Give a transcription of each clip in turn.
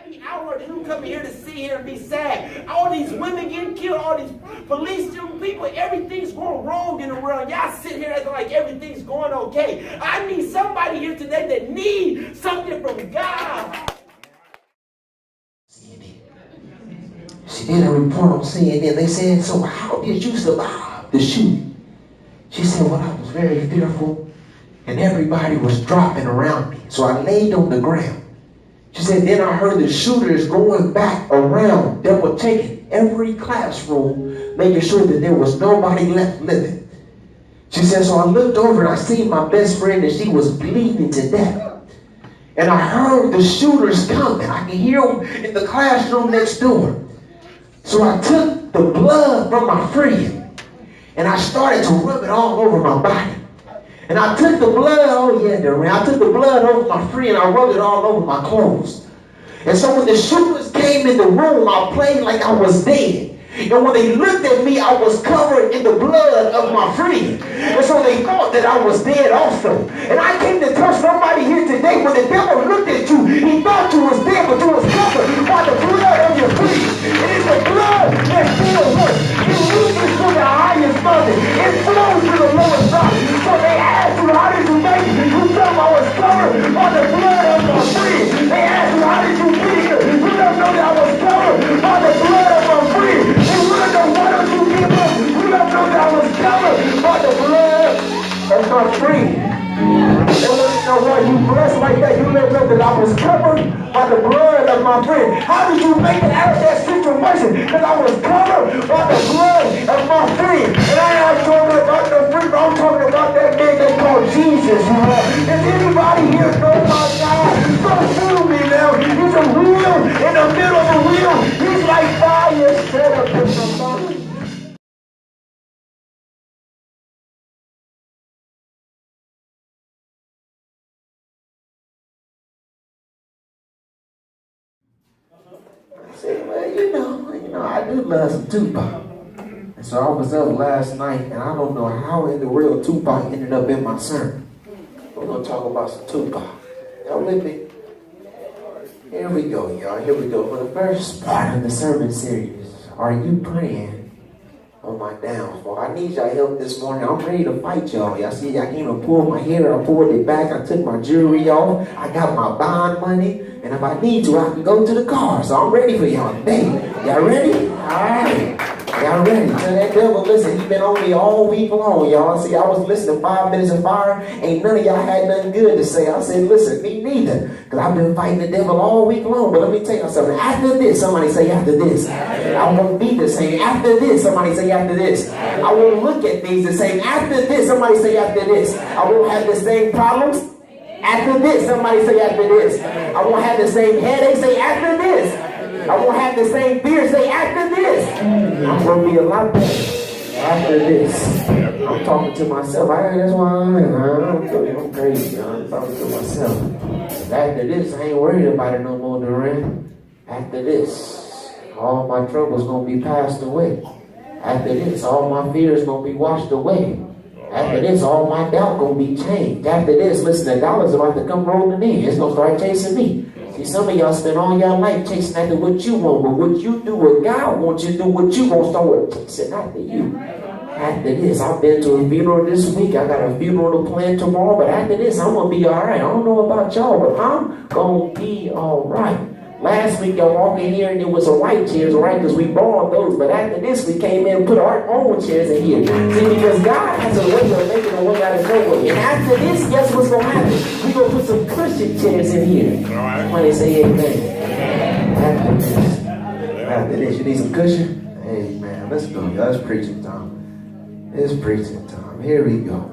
happy hour that you come here to sit here and be sad. All these women getting killed, all these police shooting people, everything's going wrong in the world. Y'all sit here acting like everything's going okay. I need somebody here today that needs something from God. She did a report on CNN. They said, so how did you survive the shooting? She said, well, I was very fearful and everybody was dropping around me. So I laid on the ground. She said, then I heard the shooters going back around. They were taking every classroom, making sure that there was nobody left living. She said, so I looked over and I seen my best friend and she was bleeding to death. And I heard the shooters coming. I can hear them in the classroom next door. So I took the blood from my friend and I started to rub it all over my body. And I took the blood, I took the blood over my friend, I rubbed it all over my clothes. And so when the shooters came in the room, I played like I was dead. And when they looked at me, I was covered in the blood of my friend. And so they thought that I was dead also. And I came to tell somebody here today, when the devil looked at you, he thought you was dead, but you was covered by the blood of your friend. It is the blood that still works. It reaches to the highest mountain. It flows to the lowest valley. So they asked you, how did you make it? You tell them I was covered by the blood of my friend. They asked you, how did you get here? You don't know that I was covered by the blood of my friend. And you don't know why don't you give up? You don't know that I was covered by the blood of my friend. And when you know why you blessed like that, you let know that I was covered by the blood of my friend. How did you make it out of that situation? Because I was covered by the blood of my friend. And I ain't talking about the friend, but I'm talking about that man they call Jesus. If anybody here know my God, don't fool me now. He's a wheel in the middle of the wheel. He's like fire set up in the mountain. I said, well, I do love some Tupac. And so I was up last night, and I don't know how in the world Tupac ended up in my sermon. We're going to talk about some Tupac. Y'all with me? Here we go, y'all. Here we go. For the first part of the sermon series, are you praying on my downfall? I need y'all help this morning. I'm ready to fight y'all. Y'all see, I came to pull my hair. I pulled it back. I took my jewelry off. I got my bond money. And if I need to, I can go to the car. So I'm ready for y'all today. Y'all ready? All right. Y'all ready? Tell that devil, listen, he been on me all week long, y'all. See, I was listening to 5 Minutes of Fire. Ain't none of y'all had nothing good to say. I said, listen, me neither. Because I've been fighting the devil all week long. But let me tell you something. After this, somebody say after this. I won't be the same. After this, somebody say after this. I won't look at things the same. After this, somebody say after this. I won't have the same problems. After this, somebody say after this. I won't have the same headache, say after this. I won't have the same fear, say after this. I'm going to be a lot better after this. I'm talking to myself. That's why I'm crazy. I'm talking to myself. After this, I ain't worried about it no more, Duran. After this, all my troubles going to be passed away. After this, all my fears going to be washed away. After this, all my doubt gonna be changed. After this, listen, the dollars about to come rolling in. It's gonna start chasing me. See, some of y'all spend all your life chasing after what you want, but what you do, what God wants you to do, what you gonna start chasing after you. After this, I've been to a funeral this week. I got a funeral to plan tomorrow, but after this, I'm gonna be all right. I don't know about y'all, but I'm gonna be all right. Last week, y'all walked in here and it was a white chairs, right? Because we borrowed those. But after this, we came in and put our own chairs in here. See, because God has a way of making a way out of no way. And after this, guess what's going to happen? We're going to put some cushion chairs in here. Somebody say amen. After this, you need some cushion? Amen. Let's go, y'all. It's preaching time. It's preaching time. Here we go.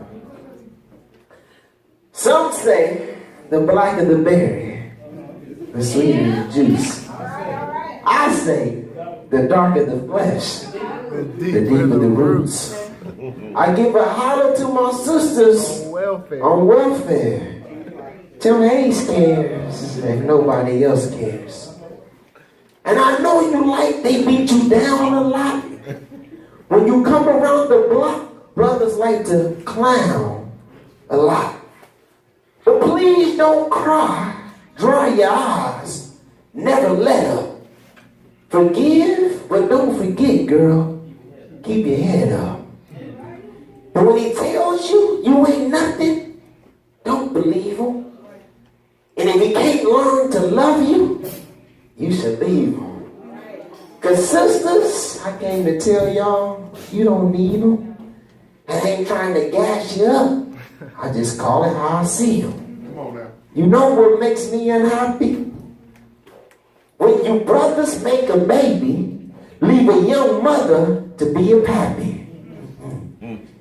Some say the blacker the berry, the sweeter the juice. I say, the darker the flesh, the deeper the roots. I give a holler to my sisters on welfare. Tell me, ain't scared if nobody else cares. And I know you like they beat you down a lot. When you come around the block, brothers like to clown a lot. But please don't cry. Dry your eyes Never let up. Forgive, but don't forget, girl. Keep your head up. And when he tells you you ain't nothing, don't believe him. And if he can't learn to love you, you should leave him. Because sisters, I came to tell y'all, you don't need him. I ain't trying to gas you up. I just call it how I see him. Come on now. You know what makes me unhappy? When you brothers make a baby, leave a young mother to be a pappy.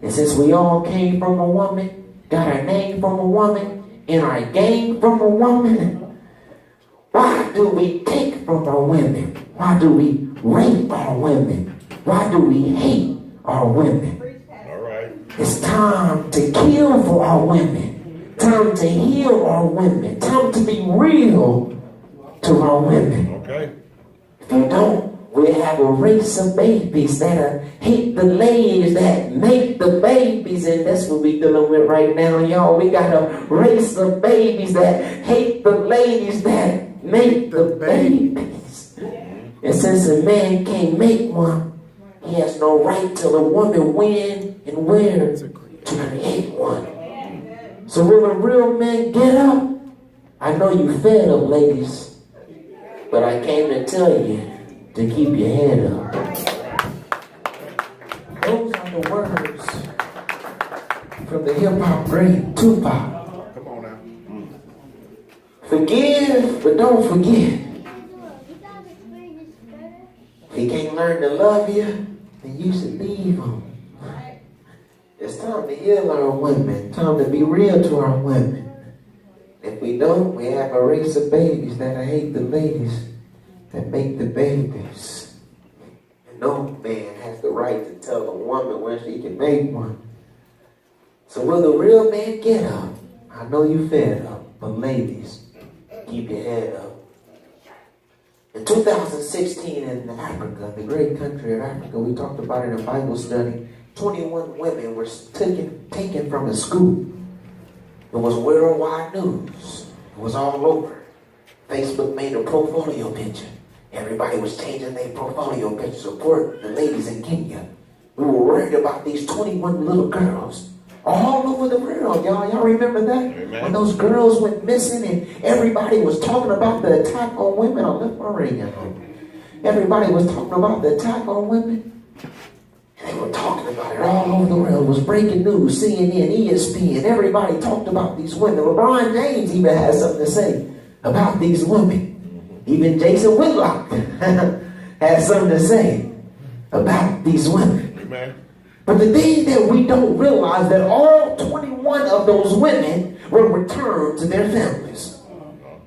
And since we all came from a woman, got our name from a woman, and our game from a woman, why do we take from our women? Why do we rape our women? Why do we hate our women? All right. It's time to kill for our women. Time to heal our women. Time to be real to our women. Okay. If you don't, we have a race of babies that hate the ladies that make the babies, and that's what we're dealing with right now, y'all. We got a race of babies that hate the ladies that make the babies. And since a man can't make one, he has no right to a woman when and where to create one. So when a real man get up, I know you fed up, ladies, but I came to tell you to keep your head up. Those are the words from the hip-hop great Tupac. Come on now. Forgive, but don't forget. If he can't learn to love you, then you should leave him. It's time to heal our women. Time to be real to our women. If we don't, we have a race of babies that hate the ladies that make the babies. And no man has the right to tell a woman when she can make one. So will the real man get up? I know you fed up, but ladies, keep your head up. In 2016 in Africa, the great country of Africa, we talked about it in Bible study, 21 women were taken from a school. It was worldwide news. It was all over. Facebook made a portfolio picture. Everybody was changing their portfolio picture to support the ladies in Kenya. We were worried about these 21 little girls all over the world, y'all. Y'all remember that? Amen. When those girls went missing and everybody was talking about the attack on women. I left my ring at home. Everybody was talking about the attack on women. They were talking about it all over the world. It was breaking news, CNN, ESPN. Everybody talked about these women. LeBron James even had something to say about these women. Even Jason Whitlock had something to say about these women. Amen. But the thing that we don't realize that all 21 of those women were returned to their families.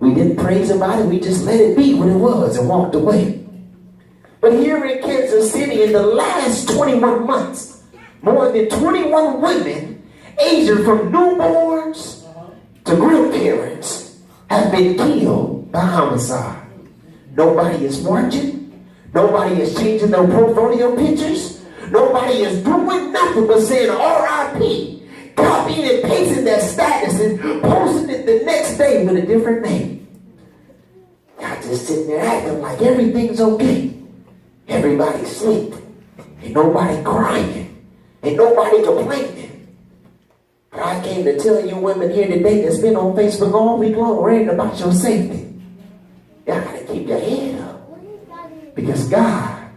We didn't praise about it. We just let it be what it was and walked away. But here in Kansas City, in the last 21 months, more than 21 women, aged from newborns to grandparents, have been killed by homicide. Nobody is marching. Nobody is changing their portfolio pictures. Nobody is doing nothing but saying R.I.P., copying and pasting that status and posting it the next day with a different name. Y'all just sitting there acting like everything's okay. Everybody sleep. Ain't nobody crying. Ain't nobody complaining. But I came to tell you women here today that's been on Facebook all week long worrying about your safety. Y'all gotta keep your head up. Because God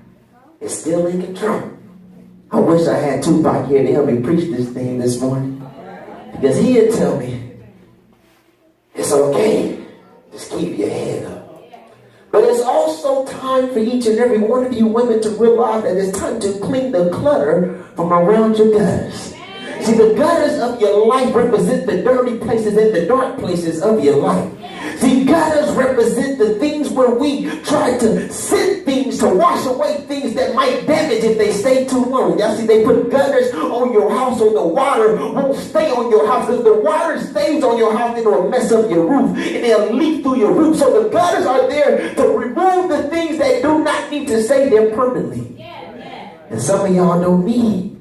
is still in control. I wish I had Tupac here to help me preach this thing this morning. Because he'd tell me, it's okay. Just keep your head up. But it's also time for each and every one of you women to realize that it's time to clean the clutter from around your gutters. See, the gutters of your life represent the dirty places and the dark places of your life. See, gutters represent the things where we try to send things to wash away things that might damage if they stay too long. Y'all see, they put gutters on your house so the water won't stay on your house. If the water stays on your house, it'll mess up your roof and it'll leak through your roof. So the gutters are there to remove the things that do not need to stay there permanently. And some of y'all don't need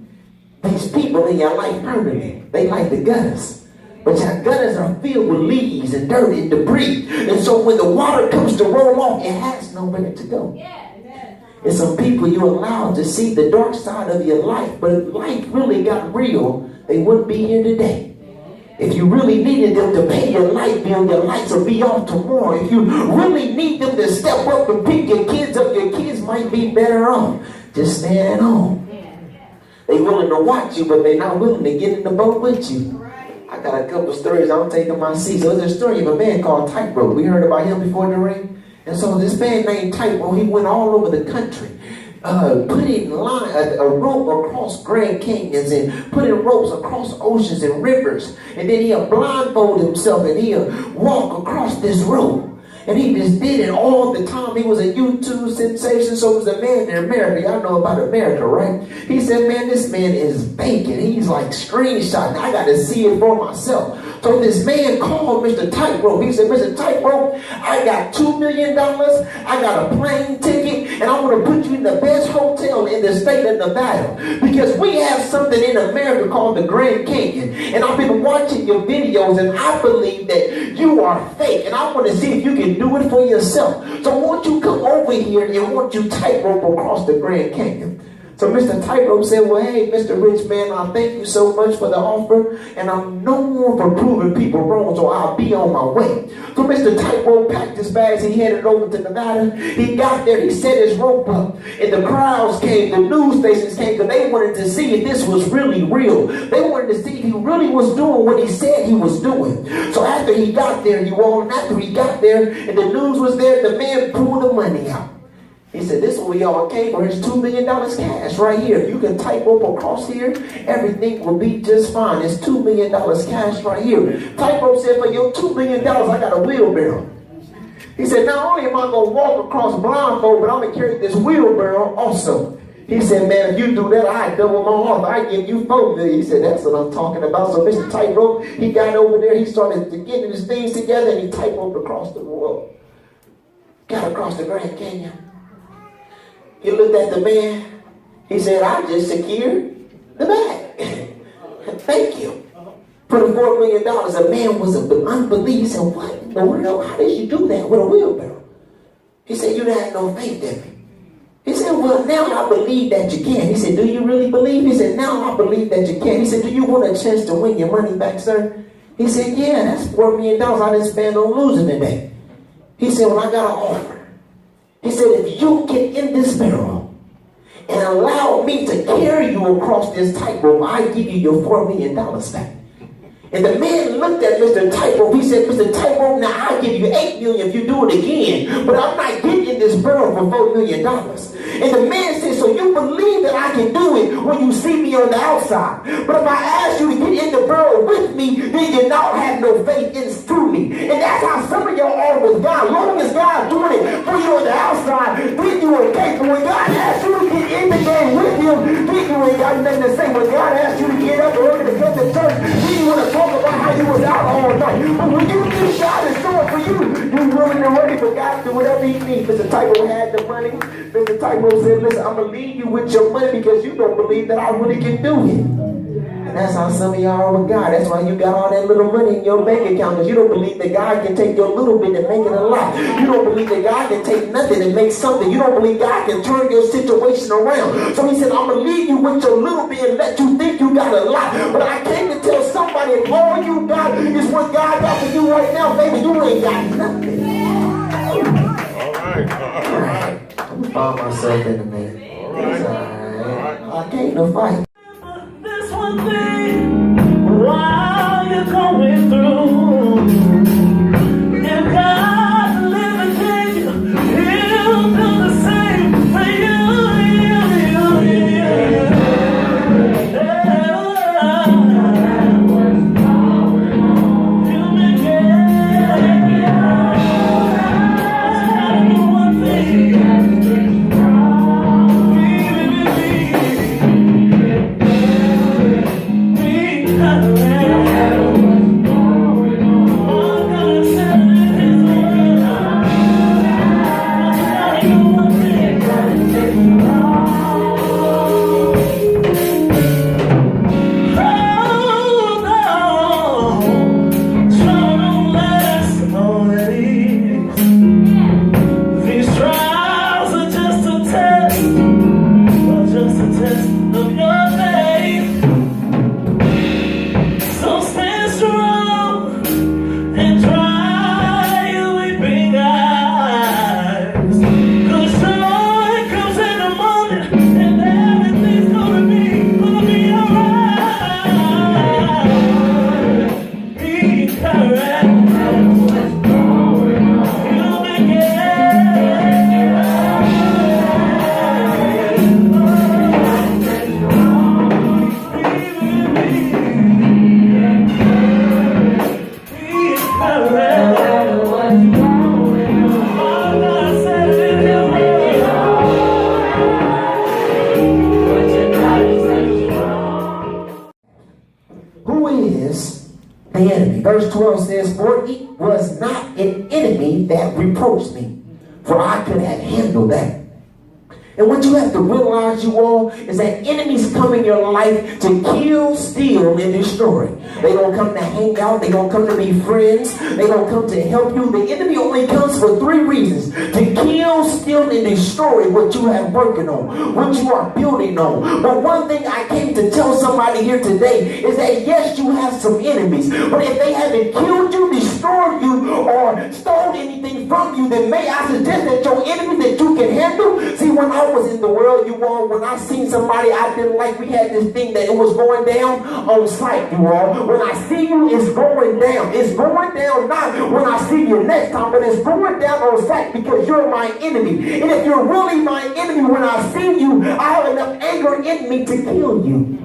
these people in your life permanently. They like the gutters. But your gutters are are filled with leaves and dirt and debris. And so when the water comes to roll off, it has nowhere to go. And some people you allow to see the dark side of your life, but if life really got real, they wouldn't be here today. If you really needed them to pay your light bill, your lights will be off tomorrow. If you really need them to step up and pick your kids up, your kids might be better off just staying at home. They're willing to watch you, but they're not willing to get in the boat with you. I got a couple stories. I'm taking my seat. So there's a story of a man called Tightrope. We heard about him before the rain. And so this man named Tightrope, he went all over the country. Putting a rope across Grand Canyons and putting ropes across oceans and rivers. And then he'll blindfold himself and he'll walk across this rope. And he just did it all the time. He was a YouTube sensation. So was a man in America. Y'all know about America, right? He said, man, this man is baking. He's like screenshotting. I got to see it for myself. So this man called Mr. Tightrope. He said, Mr. Tightrope, I got $2 million. I got a plane ticket. And I want to put you in the best hotel in the state of Nevada. Because we have something in America called the Grand Canyon. And I've been watching your videos and I believe that you are fake. And I want to see if you can do it for yourself. So won't you come over here and won't you tightrope across the Grand Canyon? So Mr. Tightrope said, well, hey, Mr. Rich Man, I thank you so much for the offer, and I'm known for proving people wrong, so I'll be on my way. So Mr. Tightrope packed his bags, he headed over to Nevada. He got there, he set his rope up, and the crowds came, the news stations came, because they wanted to see if this was really real. They wanted to see if he really was doing what he said he was doing. So after he got there, and the news was there, the man pulled the money out. He said, this is what we all came for. It's $2 million cash right here. If you can tightrope across here, everything will be just fine. It's $2 million cash right here. Tightrope said, for your $2 million, I got a wheelbarrow. He said, not only am I going to walk across blindfold, but I'm going to carry this wheelbarrow also. He said, man, if you do that, I double my offer. I give you $4 million. He said, that's what I'm talking about. So Mr. Tightrope, he got over there. He started getting his things together, and he tightroped across the world. Got across the Grand Canyon. He looked at the man. He said, I just secured the bag. Thank you. For the $4 million, a man was an unbeliever. He said, what in the world? How did you do that with a wheelbarrow? He said, you had no faith in me. He said, well, now I believe that you can. He said, do you really believe? He said, now I believe that you can. He said, do you want a chance to win your money back, sir? He said, yeah, that's $4 million. I didn't spend on losing today. He said, well, I got an offer. He said, if you get in this barrel and allow me to carry you across this tightrope, I give you your $4 million back. And the man looked at Mr. Tightrope. He said, Mr. Tightrope, now I'll give you $8 million if you do it again. But I'm not getting in this barrel for $4 million. And the man said, so you believe that I can do it when you see me on the outside. But if I ask you to get in the barrel with me, then you don't have no faith in truly. And that's how some of y'all are with God. Long as God doing it for you on the outside, then you okay. But when God asks you to get in the game with him, then you ain't got nothing to say. When God asks you to get up early to come to church, then you want to talk about how you was out all night. But when you need God is doing for you, you're willing and ready for God to do whatever he needs. Mr. Tightrope had the money. Mr. Tightrope said, listen, I'm going to leave you with your money because you don't believe that I really can do it. And that's how some of y'all are with God. That's why you got all that little money in your bank account, because you don't believe that God can take your little bit and make it a lot. You don't believe that God can take nothing and make something. You don't believe God can turn your situation around. So he said, I'm going to leave you with your little bit and let you think you got a lot. But I came to tell somebody, if all you got is what God got for you right now, baby, you ain't got nothing. All right. I'm going to find myself in a minute. It's all right. I came to fight. This one thing, while you're going through, if God live and change you, he'll do the same for you. Who is the enemy? Verse 12 says, for it was not an enemy that reproached me, for I could have handled that. And what you have to realize, you all, is that enemies come in your life to kill, steal, and destroy. They don't come to hang out. They don't come to be friends. They don't come to help you. The enemy only comes for three reasons: to kill, steal, and destroy what you have working on, what you are building on. But one thing I came to tell somebody here today is that yes, you have some enemies, but if they haven't killed you, destroyed you, or stole anything from you, then may I suggest that your enemies that you can handle. See, when I was in the world, you all, when I seen somebody I didn't like, we had this thing that it was going down on sight, you all. When I see you, it's going down. It's going down not when I see you next time, but it's going down on sight because you're my enemy. And if you're really my enemy, when I see you, I have enough anger in me to kill you.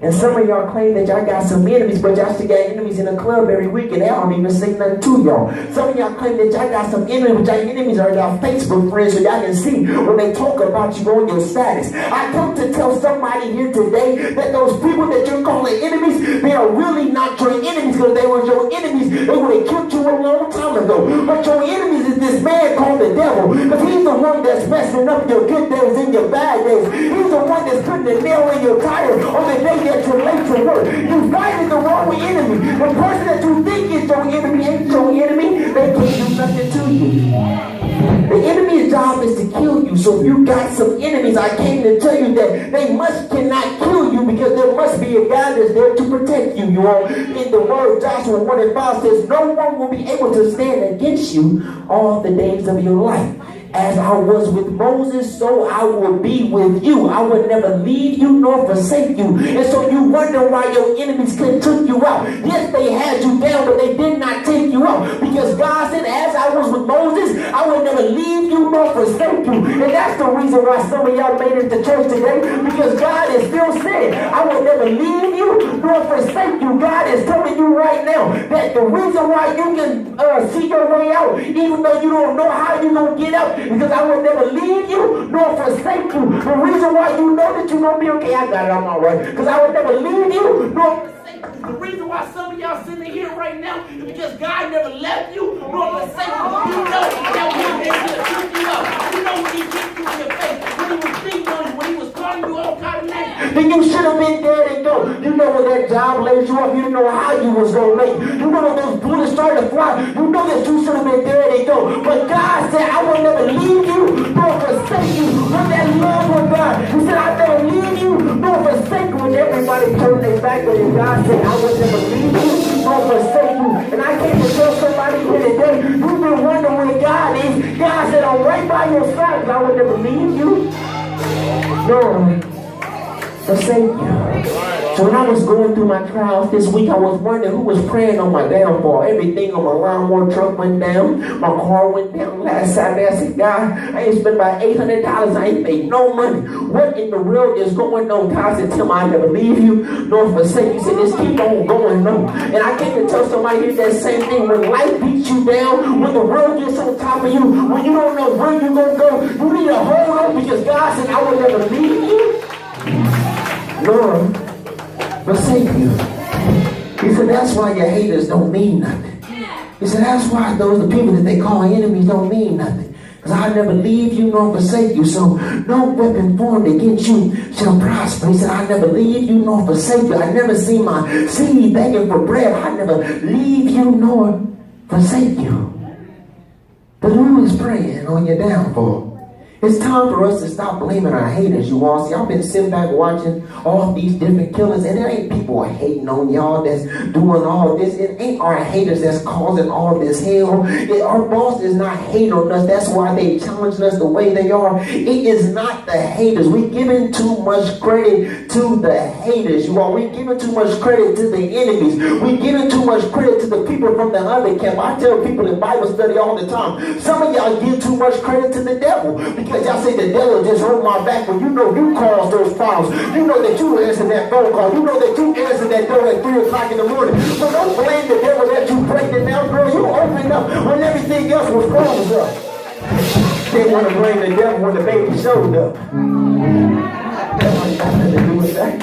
And some of y'all claim that y'all got some enemies, but y'all still got enemies in the club every week and they don't even say nothing to y'all. Some of y'all claim that y'all got some enemies, but y'all enemies are y'all Facebook friends so y'all can see when they talk about you on your status. I come to tell somebody here today that those people that you're calling enemies, they are really not your enemies, because they were your enemies. They would have killed you a long time ago. But your enemies is this man called the devil, because he's the one that's messing up your good days and your bad days. He's the one that's putting the nail in your tire on the day that you're late to work. You fighting the wrong enemy. The person that you think is your enemy ain't your enemy. They can't do nothing to you. The enemy's job is to kill you. So if you got some enemies, I came to tell you that they cannot kill you, because there must be a God that's there to protect you. You all, in the word Joshua 1:5 says, no one will be able to stand against you all the days of your life. As I was with Moses, so I will be with you. I will never leave you nor forsake you. And so you wonder why your enemies couldn't take you out. Yes, they had you down, but they did not take you out. Because God said, as I was with Moses, I will never leave you nor forsake you. And that's the reason why some of y'all made it to church today. Because God is still saying, I will never leave you nor forsake you. God is telling you right now that the reason why you can see your way out, even though you don't know how you're going to get out, because I will never leave you nor forsake you. The reason why you know that you're going to be okay, I got it, I'm all right. Because I will never leave you nor forsake you. The reason why some of y'all sitting here right now is because God never left you nor forsake you. You know that when He was going to pick you up, you know when He kicked you in your face, when He was beating on you, when He was calling you all kind of names, then you should have been dead and go. You know when that job laid you up, you didn't know how you was going to make. You know when those bullets started to fly, you know that you should have been dead and go. But God said, I will never leave you nor forsake you. With that love of God, He said, I'll never leave you nor forsake you. When everybody turned their back on you, God said, I will never leave you nor forsake you. And I came to tell somebody here today, you've been wondering where God is. God said, I'm right by your side, I will never leave you nor forsake you. So when I was going through my trials this week, I was wondering who was praying on my downfall. Everything on my lawnmower truck went down. My car went down last Saturday. I said, God, I ain't spent about $800. I ain't made no money. What in the world is going on? God said, Tim, I never leave you nor forsake you. He said, just keep on going on. And I came to tell somebody here that same thing. When life beats you down, when the world gets on top of you, when you don't know where you're going to go, you need to hold on, because God said, I will never leave you nor forsake you. He said, that's why your haters don't mean nothing. He said, that's why the people that they call enemies don't mean nothing. Because I'll never leave you nor forsake you. So no weapon formed against you shall prosper. He said, I never leave you nor forsake you. I never see my seed begging for bread. I never leave you nor forsake you. But who is praying on your downfall? It's time for us to stop blaming our haters, you all. See, I've been sitting back watching all these different killers, and it ain't people hating on y'all that's doing all this. It ain't our haters that's causing all this hell. Our boss is not hating on us. That's why they challenge us the way they are. It is not the haters. We're giving too much credit to the haters, you all. We're giving too much credit to the enemies. We're giving too much credit to the people from the other camp. I tell people in Bible study all the time, some of y'all give too much credit to the devil, because y'all say the devil just hold my back when you know you caused those problems. You know that you answered that phone call. You know that you answered that door at 3 o'clock in the morning. So don't blame the devil that you pregnant now, girl. You opened up when everything else was closed up. They want to blame the devil when the baby showed up. That ain't got nothing to do with that.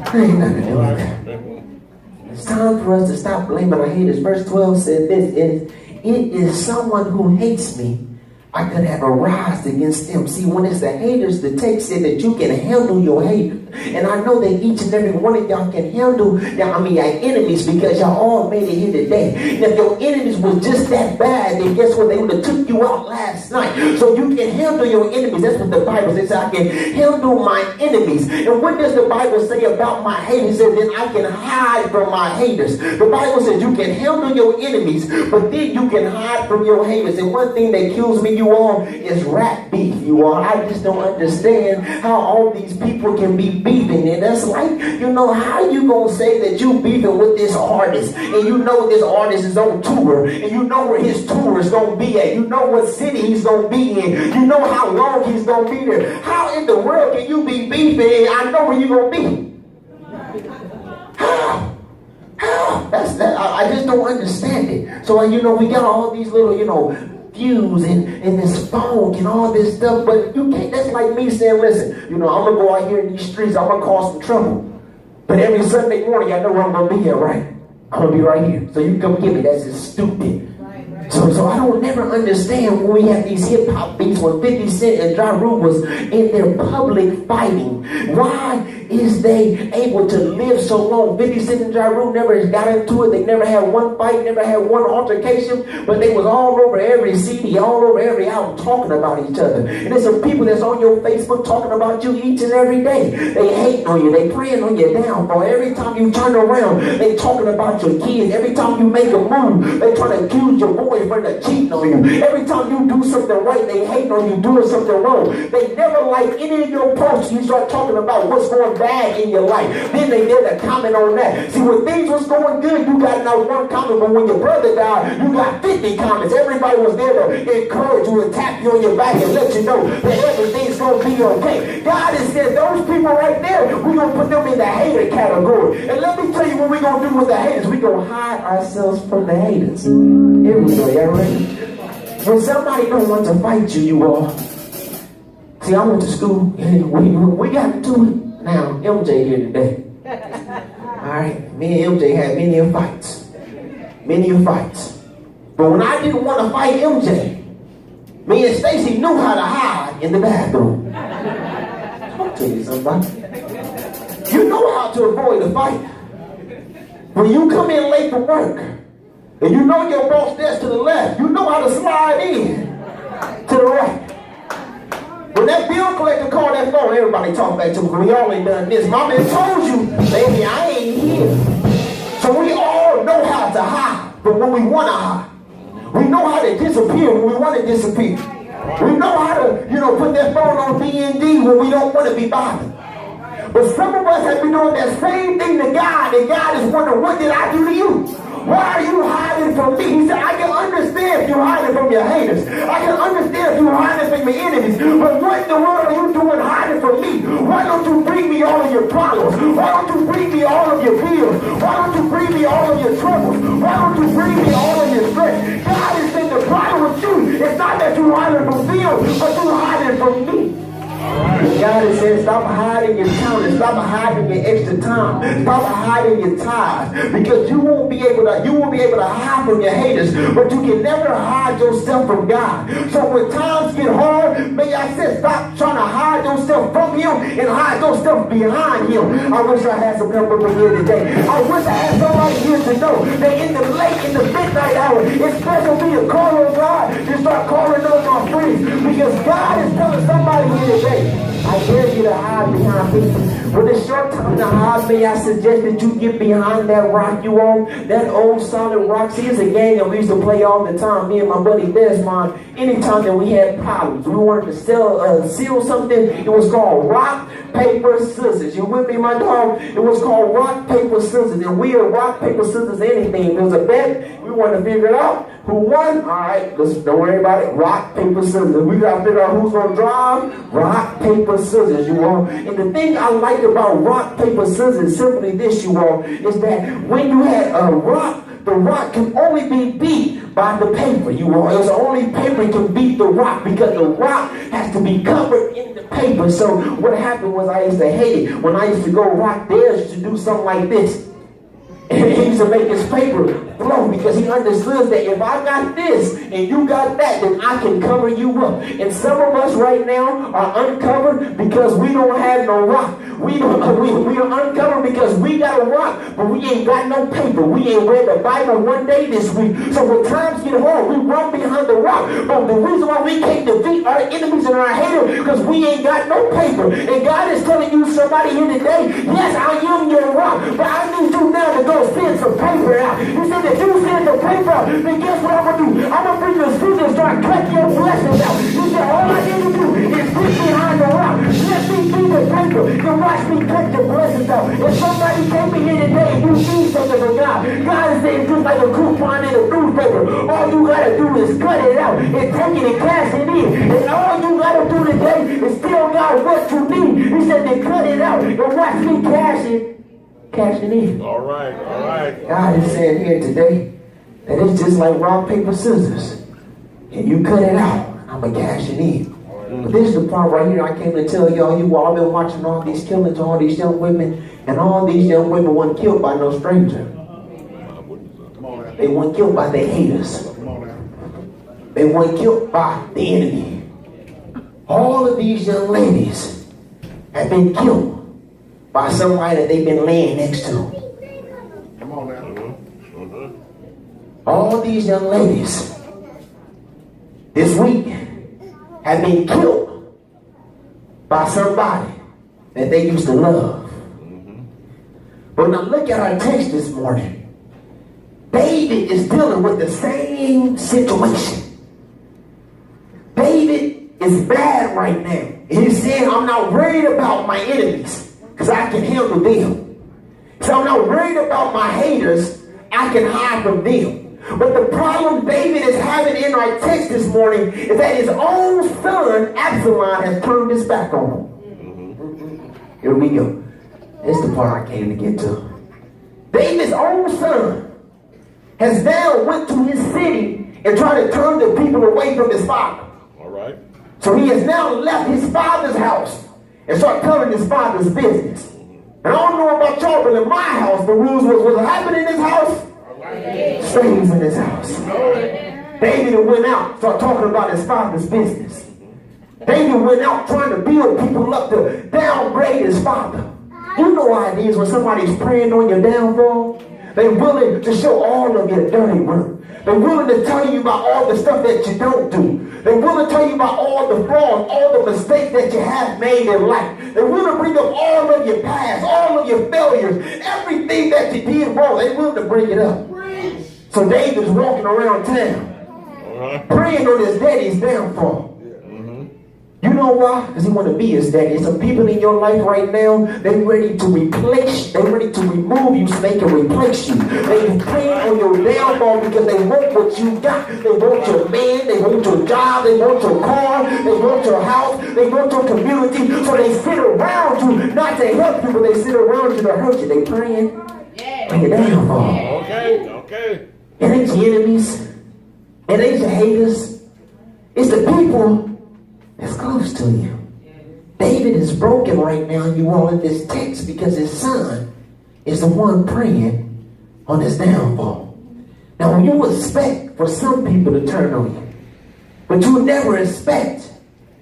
That ain't nothing to do with that. It's time for us to stop blaming our haters. Verse 12 said this, it is someone who hates me. I could have arised against them. See, when it's the haters, the text said that you can handle your haters. And I know that each and every one of y'all can handle your enemies, because y'all all made it here today. And if your enemies was just that bad, then guess what? They would have took you out last night. So you can handle your enemies. That's what the Bible says. I can handle my enemies. And what does the Bible say about my haters? It says then I can hide from my haters. The Bible says you can handle your enemies, but then you can hide from your haters. And one thing that kills me, you all, is rat beef, you all. I just don't understand how all these people can be beefing. And that's like, you know, how you gonna say that you beefing with this artist, and you know this artist is on tour, and you know where his tour is gonna be at, you know what city he's gonna be in, you know how long he's gonna be there. How in the world can you be beefing? I know where you're gonna be. How? That's that. I just don't understand it. So, you know, we got all these little, you know, views and this phone and all this stuff, but you can't. That's like me saying, listen, you know, I'm gonna go out here in these streets, I'm gonna cause some trouble, but every Sunday morning I know where I'm gonna be here, right? I'm gonna be right here, so you come get me. That's just stupid. So I don't never understand when we have these hip hop beats, when 50 Cent and Ja Rule was in their public fighting. Why is they able to live so long? 50 Cent and Ja Rule never got into it. They never had one fight, never had one altercation, but they was all over every CD, all over every album talking about each other. And there's some people that's on your Facebook talking about you each and every day. They hating on you. They praying on your downfall. Every time you turn around, they talking about your kids. Every time you make a move, they trying to accuse your boyfriend of cheating on you. Every time you do something right, they hate on you doing something wrong. They never like any of your posts. You start talking about what's going bad in your life, then they did a comment on that. See, when things was going good, you got not one comment, but when your brother died, you got 50 comments. Everybody was there to encourage you and tap you on your back and let you know that everything's going to be okay. God has said those people right there, we're going to put them in the hater category. And let me tell you what we're going to do with the haters. We're going to hide ourselves from the haters. Here we go, y'all ready? When somebody don't want to fight you, you all. See, I went to school, and we got into it. Now, MJ here today. Alright, me and MJ had many a fights. Many a fights. But when I didn't want to fight MJ, me and Stacy knew how to hide in the bathroom. Talk to you, somebody. You know how to avoid a fight. When you come in late from work, and you know your boss desk to the left, you know how to slide in to the right. When that bill collector called that phone, everybody talk back to me. We all ain't done this. Mama told you, baby, I ain't here. So we all know how to hide, but when we want to hide, we know how to disappear when we want to disappear. We know how to, you know, put that phone on D&D when we don't want to be bothered. But some of us have been doing that same thing to God, and God is wondering, what did I do to you? Why are you hiding from me? He said, I can understand if you're hiding from your haters. I can understand if you're hiding from your enemies. But what in the world are you doing hiding from me? Why don't you bring me all of your problems? Why don't you bring me all of your bills? Why don't you bring me all of your troubles? Why don't you bring me all of your stress? God is saying the problem with you, it's not that you're hiding from them, but you're hiding from me. God is saying, stop hiding your talent, stop hiding your extra time, stop hiding your tithes, because you won't be able to hide from your haters, but you can never hide yourself from God. So when times get hard, may I say, stop trying to hide yourself from Him and hide yourself behind Him. I wish I had some help over here today. I wish I had somebody here to know that in the midnight hour, it's better for me to call on God than start calling on my friends, because God is telling somebody here today, I dare you to hide behind me. When it's your time to hide, may I suggest that you get behind that rock you on, that old solid rock. See, it's a game that we used to play all the time, me and my buddy Desmond. Anytime that we had problems, we wanted to seal something, it was called rock, paper, scissors. You with me, my dog? It was called rock, paper, scissors. And we are rock, paper, scissors, anything. There was a bet. We wanted to figure it out. Who won? All right, let's don't worry about it. Rock, paper, scissors. We got to figure out who's going to drive. Rock, paper, scissors, you all. And the thing I like about rock, paper, scissors, simply this, you all, is that when you had a rock, the rock can only be beat by the paper, you all. It's only paper can beat the rock, because the rock has to be covered in the paper. So what happened was, I used to hate it. When I used to go rock, Dale used to do something like this. And he used to make his paper flow, because he understood that if I got this and you got that, then I can cover you up. And some of us right now are uncovered because we don't have no rock. We are uncovered because we got a rock, but we ain't got no paper. We ain't read the Bible one day this week. So when times get hard, we run behind the rock. But the reason why we can't defeat our enemies and our haters, because we ain't got no paper. And God is telling you, somebody here today, yes, I am your rock, but I need you now to go send some paper out. He said, if you send the paper out, then guess what I'm going to do? I'm going to bring the scissors and start cutting your blessings out. He said, all I need to do is get behind the rock. Let me be the paper and watch me cut the blessings out. If somebody came in here today and you need something from God, God is saying, just like a coupon in a newspaper, all you got to do is cut it out and take it and cash it in. And all you got to do today is tell God what you need. He said, then cut it out and watch me cash it in. All right. God is saying here today that it's just like rock, paper, scissors. And you cut it out, I'm going to cash it in. But this is the part right here I came to tell y'all. You all been watching all these killings, all these young women, and all these young women weren't killed by no stranger. They weren't killed by their haters. They weren't killed by the enemy. All of these young ladies have been killed by somebody that they've been laying next to. All these young ladies this week have been killed by somebody that they used to love. But now look at our text this morning. David is dealing with the same situation. David is bad right now. He's saying, I'm not worried about my enemies, because I can handle them. So I'm not worried about my haters. I can hide from them. But the problem David is having in our text this morning is that his own son, Absalom, has turned his back on him. Here we go. This is the part I came to get to. David's own son has now went to his city and tried to turn the people away from his father. All right. So he has now left his father's house and started telling his father's business. And I don't know about y'all, but in my house, the rules was what happened in this house stays in his house. David went out, started talking about his father's business. David went out trying to build people up to downgrade his father. You know how it is when somebody's praying on your downfall. They're willing to show all of your dirty work. They're willing to tell you about all the stuff that you don't do. They're willing to tell you about all the flaws, all the mistakes that you have made in life. They're willing to bring up all of your past, all of your failures, everything that you did wrong. They're willing to bring it up. So David's walking around town, praying on his daddy's downfall. You know why? Because he want to be his daddy. Some people in your life right now, they're ready to replace, they're ready to remove you so they can replace you. They're praying on your downfall because they want what you got. They want your man, they want your job, they want your car, they want your house, they want your community. So they sit around you, not to help you, but they sit around you to hurt you. They praying on your downfall. Okay. It ain't your enemies. It ain't your haters. It's the people that's close to you. David is broken right now, you all, in this text because his son is the one praying on his downfall. Now, you expect for some people to turn on you, but you would never expect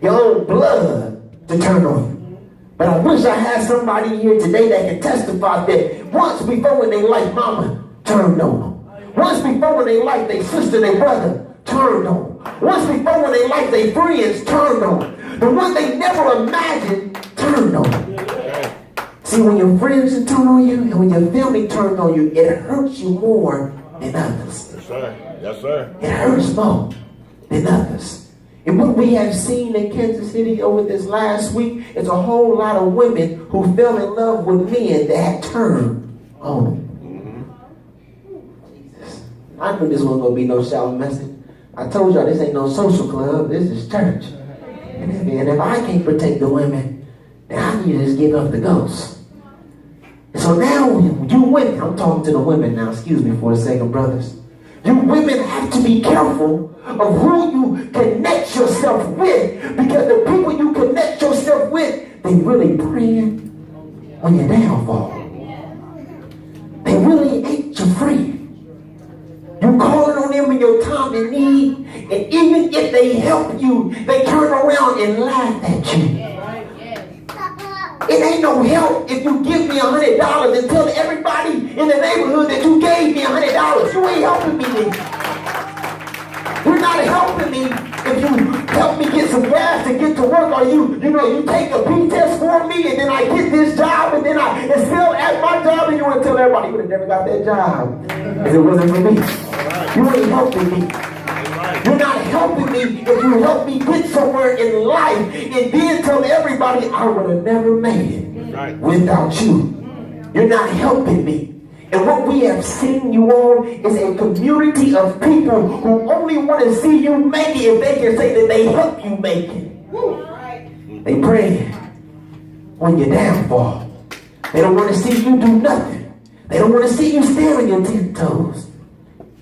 your own blood to turn on you. But I wish I had somebody here today that can testify that once before in their life, mama turned on them. Once before in their life, their sister, their brother turned on them. Once before in their life, their friends turned on them. The one they never imagined turned on them. See, when your friends turn on you and when your family turns on you, it hurts you more than others. Yes, sir. Yes, sir. It hurts more than others. And what we have seen in Kansas City over this last week is a whole lot of women who fell in love with men that had turned on them. Jesus. I knew this wasn't going to be no shallow message. I told y'all this ain't no social club. This is church. And if I can't protect the women, then I need to just give up the ghost. And so now, you women, I'm talking to the women now, excuse me for a second, brothers. You women have to be careful of who you connect yourself with, because the people you connect yourself with, they really praying on your downfall. They really ain't you free. You calling on them in your time of need, and even if they help you, they turn around and laugh at you. It ain't no help if you give me $100 and tell everybody in the neighborhood that you gave me $100. You ain't helping me. You're not helping me if you help me get some gas to get to work, or you take a P test for me, and then I get this job, and then it's still at my job, and you want to tell everybody you would have never got that job if it wasn't for me. You ain't helping me. You're not helping me if you help me get somewhere in life and then tell everybody I would have never made it without you. You're not helping me. And what we have seen, you all, is a community of people who only want to see you make it if they can say that they help you make it. They pray on your downfall. They don't want to see you do nothing. They don't want to see you stand on your 10 toes.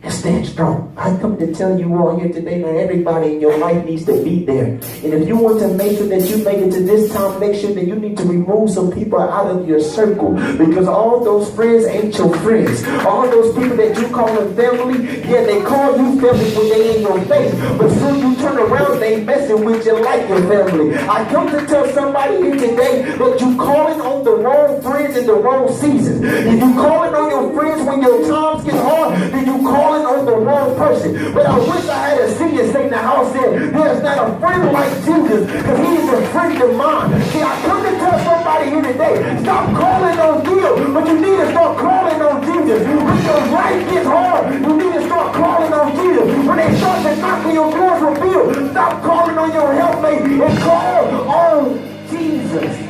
And stand strong. I come to tell you all here today that everybody in your life needs to be there. And if you want to make sure that you make it to this time, make sure that you need to remove some people out of your circle. Because all those friends ain't your friends. All those people that you call them family, yeah, they call you family when they in your face. But soon you turn around, they messing with you like your family. I come to tell somebody here today that you calling on the wrong friends in the wrong seasons. If you calling on your friends when your times get hard, then you calling on the wrong person. But I wish I had a senior say in the house there, there's not a friend like Jesus, because he is a friend of mine. See, I come to tell somebody here today, stop calling on Bill, but you need to start calling on Jesus. When your life gets hard, you need to start calling on Jesus. When they start to knock on your doors for Bill, stop calling on your helpmate and call on Jesus.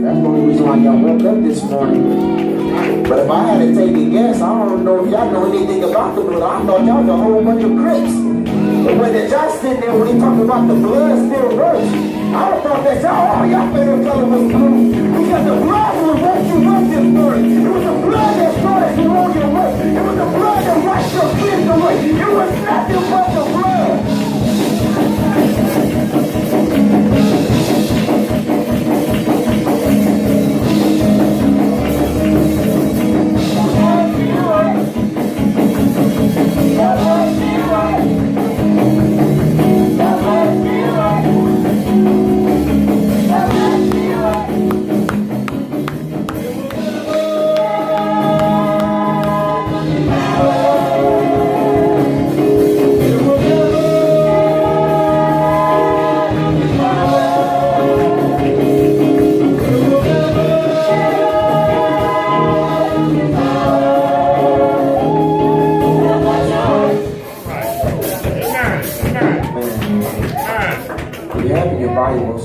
That's the only reason why y'all woke up this morning. But if I had to take a guess, I don't know if y'all know anything about the blood. I thought y'all was a whole bunch of crooks. But when y'all sitting there, when he talking about the blood still works, I thought that y'all better tell him was blue. Because the blood will wake you up this morning. It was the blood that started you on your way. It was the blood that washed your sins away. It was nothing but the blood. You have in your Bibles